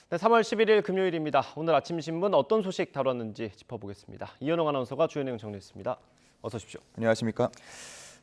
네, 3월 11일 금요일입니다. 오늘 아침 신문 어떤 소식 다뤘는지 짚어보겠습니다. 이현웅 아나운서가 주요 내용 정리했습니다. 어서 오십시오. 안녕하십니까?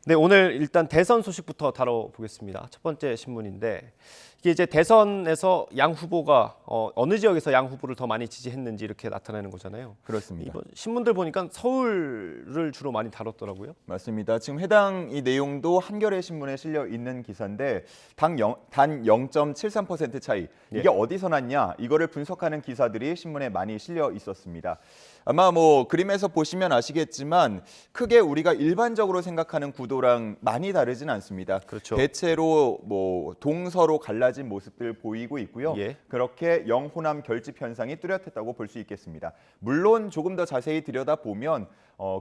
네, 오늘 일단 대선 소식부터 다뤄보겠습니다. 첫 번째 신문인데 이게 이제 대선에서 양 후보가 어느 지역에서 양 후보를 더 많이 지지했는지 이렇게 나타내는 거잖아요. 그렇습니다. 이번 신문들 보니까 서울을 주로 많이 다뤘더라고요. 맞습니다. 지금 해당 이 내용도 한겨레 신문에 실려 있는 기사인데 단 0.73% 차이. 이게 어디서 났냐? 이거를 분석하는 기사들이 신문에 많이 실려 있었습니다. 아마 그림에서 보시면 아시겠지만 크게 우리가 일반적으로 생각하는 구도랑 많이 다르진 않습니다. 그렇죠. 대체로 동서로 갈라진 모습들 보이고 있고요. 예. 그렇게 영호남 결집 현상이 뚜렷했다고 볼 수 있겠습니다. 물론 조금 더 자세히 들여다보면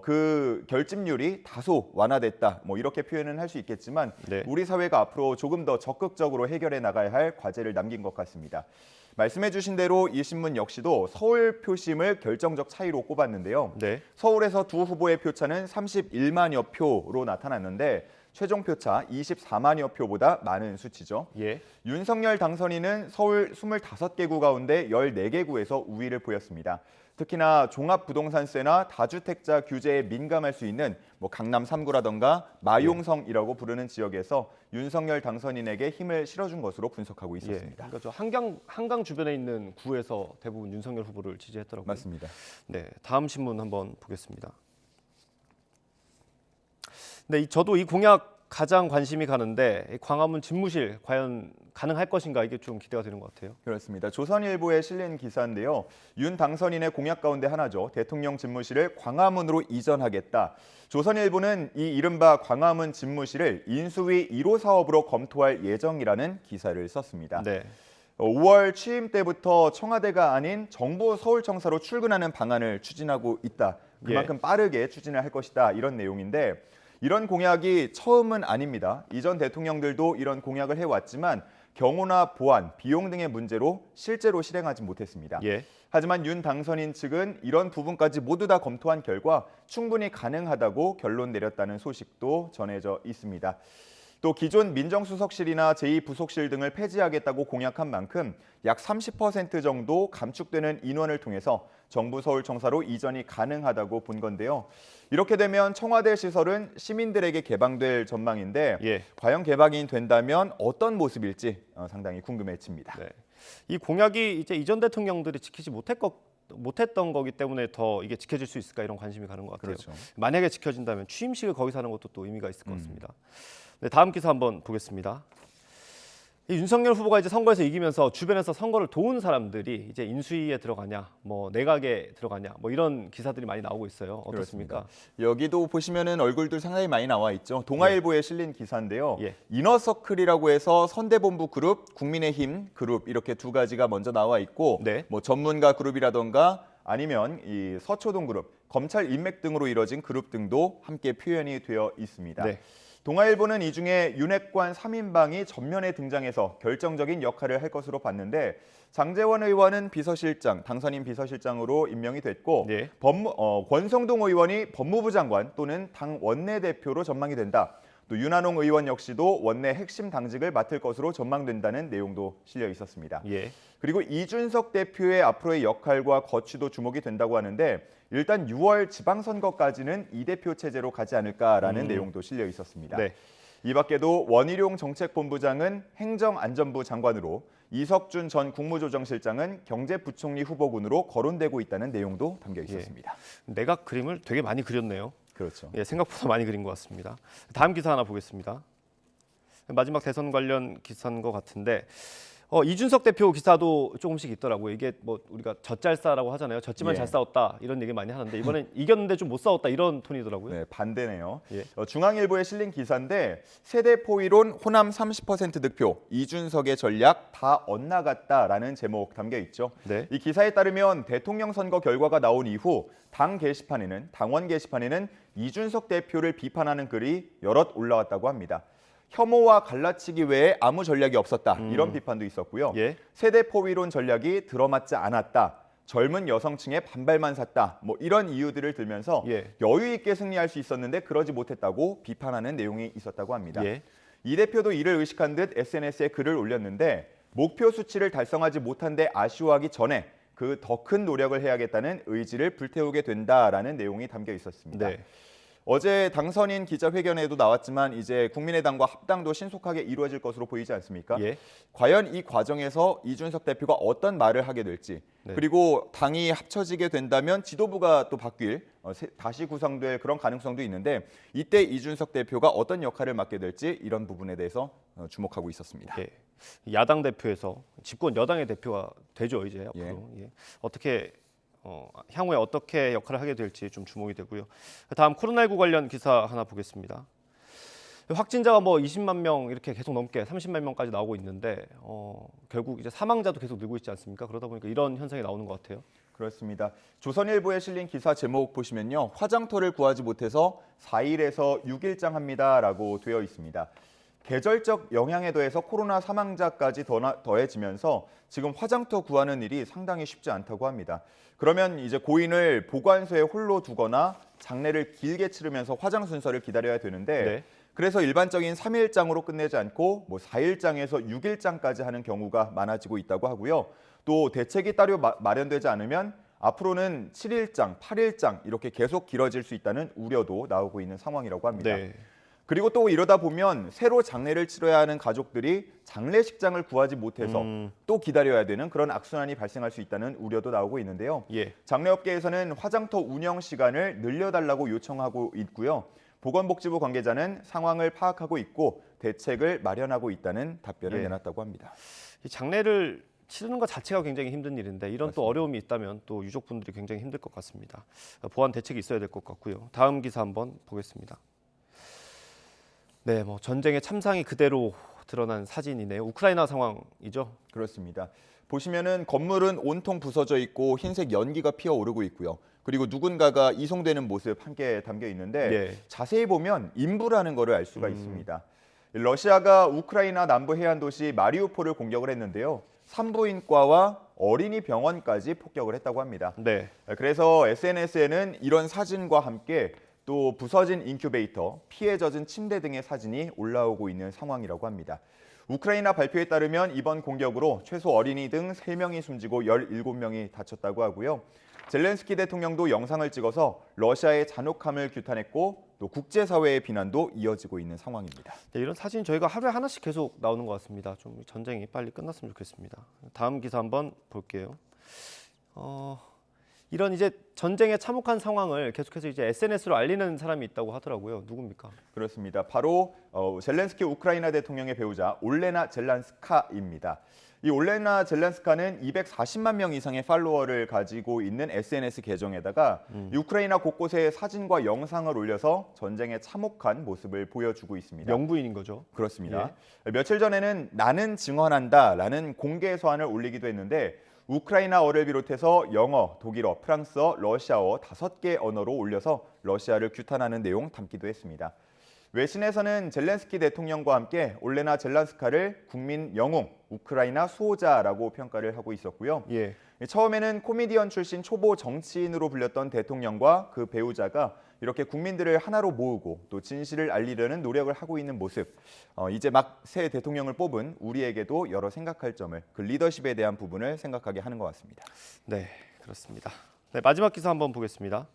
그 결집률이 다소 완화됐다. 이렇게 표현은 할 수 있겠지만 네. 우리 사회가 앞으로 조금 더 적극적으로 해결해 나가야 할 과제를 남긴 것 같습니다. 말씀해 주신 대로 이 신문 역시도 서울 표심을 결정적 차이로 꼽았는데요. 네. 서울에서 두 후보의 표차는 31만여 표로 나타났는데 최종 표차 24만여 표보다 많은 수치죠. 예. 윤석열 당선인은 서울 25개구 가운데 14개구에서 우위를 보였습니다. 특히나 종합부동산세나 다주택자 규제에 민감할 수 있는 강남 3구라던가 마용성이라고 부르는 지역에서 윤석열 당선인에게 힘을 실어준 것으로 분석하고 있었습니다. 그러니까 저 한강 주변에 있는 구에서 대부분 윤석열 후보를 지지했더라고요. 맞습니다. 네, 다음 신문 한번 보겠습니다. 네, 저도 이 공약 가장 관심이 가는데 광화문 집무실 과연 가능할 것인가 이게 좀 기대가 되는 것 같아요. 그렇습니다. 조선일보에 실린 기사인데요. 윤 당선인의 공약 가운데 하나죠. 대통령 집무실을 광화문으로 이전하겠다. 조선일보는 이 이른바 광화문 집무실을 인수위 1호 사업으로 검토할 예정이라는 기사를 썼습니다. 네. 5월 취임 때부터 청와대가 아닌 정부 서울청사로 출근하는 방안을 추진하고 있다. 그만큼 빠르게 추진을 할 것이다. 이런 내용인데 이런 공약이 처음은 아닙니다. 이전 대통령들도 이런 공약을 해왔지만 경호나 보안, 비용 등의 문제로 실제로 실행하지 못했습니다. 예. 하지만 윤 당선인 측은 이런 부분까지 모두 다 검토한 결과 충분히 가능하다고 결론 내렸다는 소식도 전해져 있습니다. 또 기존 민정수석실이나 제2부속실 등을 폐지하겠다고 공약한 만큼 약 30% 정도 감축되는 인원을 통해서 정부 서울청사로 이전이 가능하다고 본 건데요. 이렇게 되면 청와대 시설은 시민들에게 개방될 전망인데 과연 개방이 된다면 어떤 모습일지 상당히 궁금해집니다. 네. 이 공약이 이제 이전 대통령들이 지키지 못했던 거기 때문에 더 이게 지켜질 수 있을까 이런 관심이 가는 것 같아요. 그렇죠. 만약에 지켜진다면 취임식을 거기서 하는 것도 또 의미가 있을 것 같습니다. 네, 다음 기사 한번 보겠습니다. 이 윤석열 후보가 이제 선거에서 이기면서 주변에서 선거를 도운 사람들이 이제 인수위에 들어가냐, 내각에 들어가냐, 이런 기사들이 많이 나오고 있어요. 어떻습니까? 그렇습니다. 여기도 보시면은 얼굴들 상당히 많이 나와 있죠. 동아일보에 실린 기사인데요. 예. 이너서클이라고 해서 선대본부 그룹, 국민의힘 그룹 이렇게 두 가지가 먼저 나와 있고, 네. 전문가 그룹이라던가 아니면 이 서초동 그룹, 검찰 인맥 등으로 이뤄진 그룹 등도 함께 표현이 되어 있습니다. 네. 동아일보는 이 중에 윤핵관 3인방이 전면에 등장해서 결정적인 역할을 할 것으로 봤는데 장제원 의원은 비서실장, 당선인 비서실장으로 임명이 됐고 네. 권성동 의원이 법무부 장관 또는 당 원내대표로 전망이 된다. 또 윤한홍 의원 역시도 원내 핵심 당직을 맡을 것으로 전망된다는 내용도 실려 있었습니다. 예. 그리고 이준석 대표의 앞으로의 역할과 거취도 주목이 된다고 하는데 일단 6월 지방선거까지는 이 대표 체제로 가지 않을까라는 내용도 실려 있었습니다. 네. 이 밖에도 원희룡 정책본부장은 행정안전부 장관으로 이석준 전 국무조정실장은 경제부총리 후보군으로 거론되고 있다는 내용도 담겨 있었습니다. 내각 그림을 되게 많이 그렸네요. 그렇죠. 예, 생각보다 많이 그린 것 같습니다. 다음 기사 하나 보겠습니다. 마지막 대선 관련 기사인 것 같은데 이준석 대표 기사도 조금씩 있더라고요. 이게 우리가 젖잘싸라고 하잖아요. 졌지만 잘 싸웠다 이런 얘기 많이 하는데 이번엔 이겼는데 좀 못 싸웠다 이런 톤이더라고요. 네, 반대네요. 예. 중앙일보에 실린 기사인데 세대포위론 호남 30% 득표, 이준석의 전략 다 엇나갔다라는 제목 담겨 있죠. 네. 이 기사에 따르면 대통령 선거 결과가 나온 이후 당원 게시판에는 이준석 대표를 비판하는 글이 여럿 올라왔다고 합니다. 혐오와 갈라치기 외에 아무 전략이 없었다. 이런 비판도 있었고요. 예. 세대 포위론 전략이 들어맞지 않았다. 젊은 여성층의 반발만 샀다. 이런 이유들을 들면서 여유 있게 승리할 수 있었는데 그러지 못했다고 비판하는 내용이 있었다고 합니다. 이 대표도 이를 의식한 듯 SNS에 글을 올렸는데 목표 수치를 달성하지 못한 데 아쉬워하기 전에 그 더 큰 노력을 해야겠다는 의지를 불태우게 된다라는 내용이 담겨 있었습니다. 네. 어제 당선인 기자회견에도 나왔지만 이제 국민의당과 합당도 신속하게 이루어질 것으로 보이지 않습니까? 예. 과연 이 과정에서 이준석 대표가 어떤 말을 하게 될지 네. 그리고 당이 합쳐지게 된다면 지도부가 또 바뀔 다시 구성될 그런 가능성도 있는데 이때 이준석 대표가 어떤 역할을 맡게 될지 이런 부분에 대해서 주목하고 있었습니다. 예. 야당 대표에서 집권 여당의 대표가 되죠 이제 앞으로. 예. 어떻게 향후에 어떻게 역할을 하게 될지 좀 주목이 되고요. 다음 코로나19 관련 기사 하나 보겠습니다. 확진자가 뭐 20만 명 이렇게 계속 넘게 30만 명까지 나오고 있는데 결국 이제 사망자도 계속 늘고 있지 않습니까? 그러다 보니까 이런 현상이 나오는 것 같아요. 그렇습니다. 조선일보에 실린 기사 제목 보시면요. 화장터를 구하지 못해서 4일에서 6일장 합니다라고 되어 있습니다. 계절적 영향에 더해서 코로나 사망자까지 더해지면서 지금 화장터 구하는 일이 상당히 쉽지 않다고 합니다. 그러면 이제 고인을 보관소에 홀로 두거나 장례를 길게 치르면서 화장 순서를 기다려야 되는데 네. 그래서 일반적인 3일장으로 끝내지 않고 4일장에서 6일장까지 하는 경우가 많아지고 있다고 하고요. 또 대책이 따로 마련되지 않으면 앞으로는 7일장, 8일장 이렇게 계속 길어질 수 있다는 우려도 나오고 있는 상황이라고 합니다. 네. 그리고 또 이러다 보면 새로 장례를 치러야 하는 가족들이 장례식장을 구하지 못해서 또 기다려야 되는 그런 악순환이 발생할 수 있다는 우려도 나오고 있는데요. 예. 장례업계에서는 화장터 운영 시간을 늘려달라고 요청하고 있고요. 보건복지부 관계자는 상황을 파악하고 있고 대책을 마련하고 있다는 답변을 예. 내놨다고 합니다. 이 장례를 치르는 것 자체가 굉장히 힘든 일인데 이런 또 맞습니다. 어려움이 있다면 또 유족분들이 굉장히 힘들 것 같습니다. 보완 대책이 있어야 될 것 같고요. 다음 기사 한번 보겠습니다. 네, 뭐 전쟁의 참상이 그대로 드러난 사진이네요. 우크라이나 상황이죠. 그렇습니다. 보시면은 건물은 온통 부서져 있고 흰색 연기가 피어오르고 있고요. 그리고 누군가가 이송되는 모습 함께 담겨 있는데 네. 자세히 보면 인부라는 거를 알 수가 있습니다. 러시아가 우크라이나 남부 해안 도시 마리우폴을 공격을 했는데요. 산부인과와 어린이 병원까지 폭격을 했다고 합니다. 네. 그래서 SNS에는 이런 사진과 함께 또 부서진 인큐베이터, 피해 젖은 침대 등의 사진이 올라오고 있는 상황이라고 합니다. 우크라이나 발표에 따르면 이번 공격으로 최소 어린이 등 3명이 숨지고 17명이 다쳤다고 하고요. 젤렌스키 대통령도 영상을 찍어서 러시아의 잔혹함을 규탄했고 또 국제사회의 비난도 이어지고 있는 상황입니다. 네, 이런 사진 저희가 하루에 하나씩 계속 나오는 것 같습니다. 좀 전쟁이 빨리 끝났으면 좋겠습니다. 다음 기사 한번 볼게요. 이런 이제 전쟁의 참혹한 상황을 계속해서 이제 SNS로 알리는 사람이 있다고 하더라고요. 누굽니까? 그렇습니다. 바로 젤렌스키 우크라이나 대통령의 배우자 올레나 젤란스카입니다. 이 올레나 젤란스카는 240만 명 이상의 팔로워를 가지고 있는 SNS 계정에다가 우크라이나 곳곳에 사진과 영상을 올려서 전쟁의 참혹한 모습을 보여주고 있습니다. 명부인인 거죠. 그렇습니다. 며칠 전에는 나는 증언한다라는 공개 서한을 올리기도 했는데 우크라이나어를 비롯해서 영어, 독일어, 프랑스어, 러시아어 5개 언어로 올려서 러시아를 규탄하는 내용 담기도 했습니다. 외신에서는 젤렌스키 대통령과 함께 올레나 젤란스카를 국민 영웅, 우크라이나 수호자라고 평가를 하고 있었고요. 예. 처음에는 코미디언 출신 초보 정치인으로 불렸던 대통령과 그 배우자가 이렇게 국민들을 하나로 모으고 또 진실을 알리려는 노력을 하고 있는 모습. 이제 막 새 대통령을 뽑은 우리에게도 여러 생각할 점을 그 리더십에 대한 부분을 생각하게 하는 것 같습니다. 네, 그렇습니다. 네, 마지막 기사 한번 보겠습니다.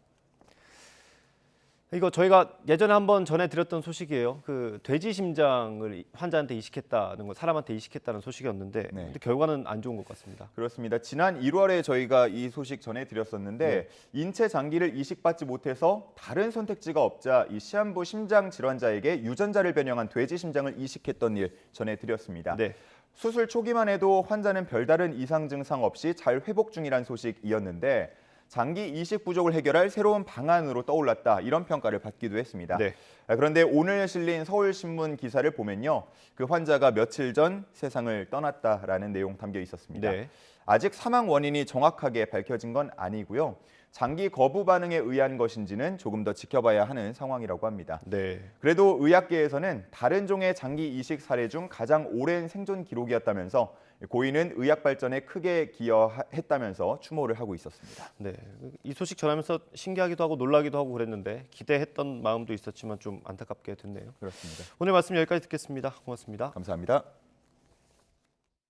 이거 저희가 예전에 한번 전해드렸던 소식이에요. 그 돼지 심장을 환자한테 이식했다는 거, 사람한테 이식했다는 소식이었는데, 네. 근데 결과는 안 좋은 것 같습니다. 그렇습니다. 지난 1월에 저희가 이 소식 전해드렸었는데 인체 장기를 이식받지 못해서 다른 선택지가 없자 이 시한부 심장 질환자에게 유전자를 변형한 돼지 심장을 이식했던 일 전해드렸습니다. 네. 수술 초기만 해도 환자는 별다른 이상 증상 없이 잘 회복 중이란 소식이었는데 장기 이식 부족을 해결할 새로운 방안으로 떠올랐다 이런 평가를 받기도 했습니다. 네. 그런데 오늘 실린 서울신문 기사를 보면요. 그 환자가 며칠 전 세상을 떠났다라는 내용 담겨 있었습니다. 네. 아직 사망 원인이 정확하게 밝혀진 건 아니고요. 장기 거부 반응에 의한 것인지는 조금 더 지켜봐야 하는 상황이라고 합니다. 네. 그래도 의학계에서는 다른 종의 장기 이식 사례 중 가장 오랜 생존 기록이었다면서 고인은 의학 발전에 크게 기여했다면서 추모를 하고 있었습니다. 네. 이 소식 전하면서 신기하기도 하고 놀라기도 하고 그랬는데 기대했던 마음도 있었지만 좀 안타깝게 됐네요. 그렇습니다. 오늘 말씀 여기까지 듣겠습니다. 고맙습니다. 감사합니다.